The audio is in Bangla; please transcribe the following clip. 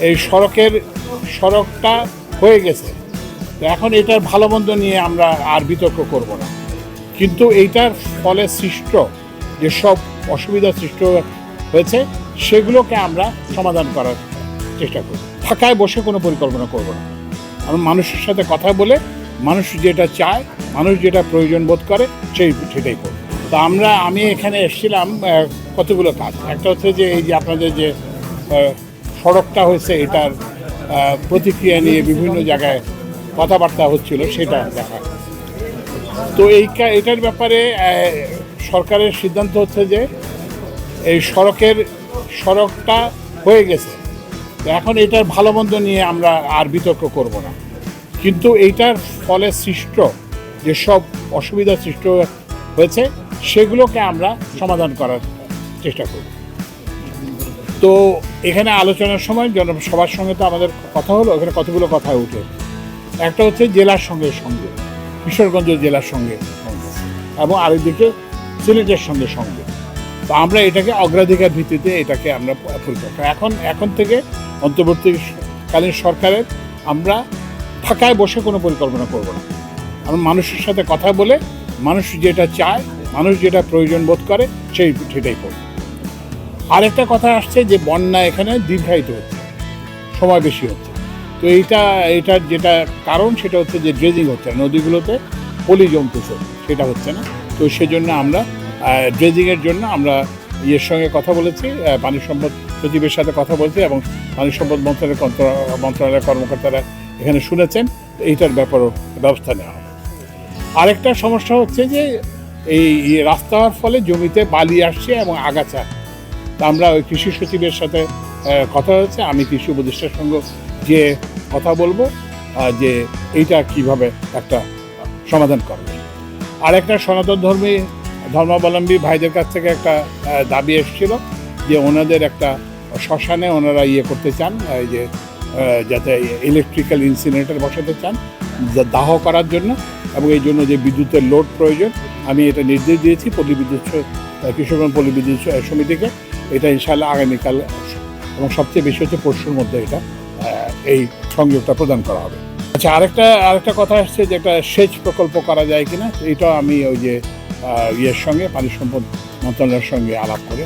এই সড়কটা হয়ে গেছে। তো এখন এটার ভালো মন্দ নিয়ে আমরা আর বিতর্ক করব না, কিন্তু এইটার ফলে সৃষ্ট যেসব অসুবিধা সৃষ্টি হয়েছে সেগুলোকে আমরা সমাধান করার চেষ্টা করব। ফাঁকায় বসে কোনো পরিকল্পনা করব না। আমরা মানুষের সাথে কথা বলে মানুষ যেটা চায়, মানুষ যেটা প্রয়োজন বোধ করে সেটাই করব। তো আমি এখানে এসেছিলাম কতগুলো কাজ। একটা হচ্ছে যে এই যে আপনাদের যে সড়কটা হয়েছে এটার প্রতিক্রিয়া নিয়ে বিভিন্ন জায়গায় কথাবার্তা হচ্ছিল, সেটা দেখা। তো এটার ব্যাপারে সরকারের সিদ্ধান্ত হচ্ছে যে এই সড়কটা হয়ে গেছে। তো এখন এটার ভালো মন্দ নিয়ে আমরা আর বিতর্ক করব না, কিন্তু এইটার ফলে সৃষ্ট যেসব অসুবিধা সৃষ্টি হয়েছে সেগুলোকে আমরা সমাধান করার চেষ্টা করব। তো এখানে আলোচনার সময় সবার সঙ্গে তো আমাদের কথা হলো, এখানে কতগুলো কথা উঠে। একটা হচ্ছে জেলার সঙ্গে কিশোরগঞ্জ জেলার সঙ্গে এবং আরেকদিকে সিলেটের সঙ্গে তো আমরা এটাকে অগ্রাধিকার ভিত্তিতে এটাকে আমরা পরিকল্পনা এখন থেকে অন্তর্বর্তীকালীন সরকারের আমরা ফাঁকায় বসে কোনো পরিকল্পনা করব না। আমরা মানুষের সাথে কথা বলে মানুষ যেটা চায়, মানুষ যেটা প্রয়োজন বোধ করে সেটাই করব। আরেকটা কথা আসছে যে বন্যা এখানে দীর্ঘায়িত হচ্ছে, সময় বেশি হচ্ছে। তো এইটার যেটা কারণ সেটা হচ্ছে যে ড্রেজিং হচ্ছে না, নদীগুলোতে পলি জমতেছে, সেটা হচ্ছে না। তো সেজন্য আমরা ড্রেজিংয়ের জন্য আমরা ইয়ের সঙ্গে কথা বলেছি, পানি সম্পদ সচিবের সাথে কথা বলছি এবং পানি সম্পদ মন্ত্রণালয়ের কর্মকর্তারা এখানে শুনেছেন। এইটার ব্যাপারেও ব্যবস্থা নেওয়া হবে। আরেকটা সমস্যা হচ্ছে যে এই রাস্তা হওয়ার ফলে জমিতে বালি আসছে এবং আগাছা। তা আমরা ওই কৃষি সচিবের সাথে কথা হয়েছে, আমি কৃষি উপদেষ্টার সঙ্গে যে কথা বলবো যে এইটা কিভাবে একটা সমাধান করবে। আর একটা সনাতন ধর্মাবলম্বী ভাইদের কাছ থেকে একটা দাবি এসেছিল যে ওনাদের একটা শ্মশানে ওনারা করতে চান, এই যে যাতে ইলেকট্রিক্যাল ইনসিনারেটর বসাতে চান দাহ করার জন্য, এবং এই জন্য যে বিদ্যুতের লোড প্রয়োজন। আমি এটা নির্দেশ দিয়েছি কিশোরগঞ্জ পল্লী বিদ্যুৎ সমিতিকে। এটা ইনশাআল্লাহ আগামীকাল এবং সবচেয়ে বেশি হচ্ছে পরশুর মধ্যে এটা এই সংযোগটা প্রদান করা হবে। আচ্ছা, আরেকটা কথা আসছে যে একটা সেচ প্রকল্প করা যায় কিনা, এটাও আমি ওই যে ইয়ের সঙ্গে পানি সম্পদ মন্ত্রণালয়ের সঙ্গে আলাপ করে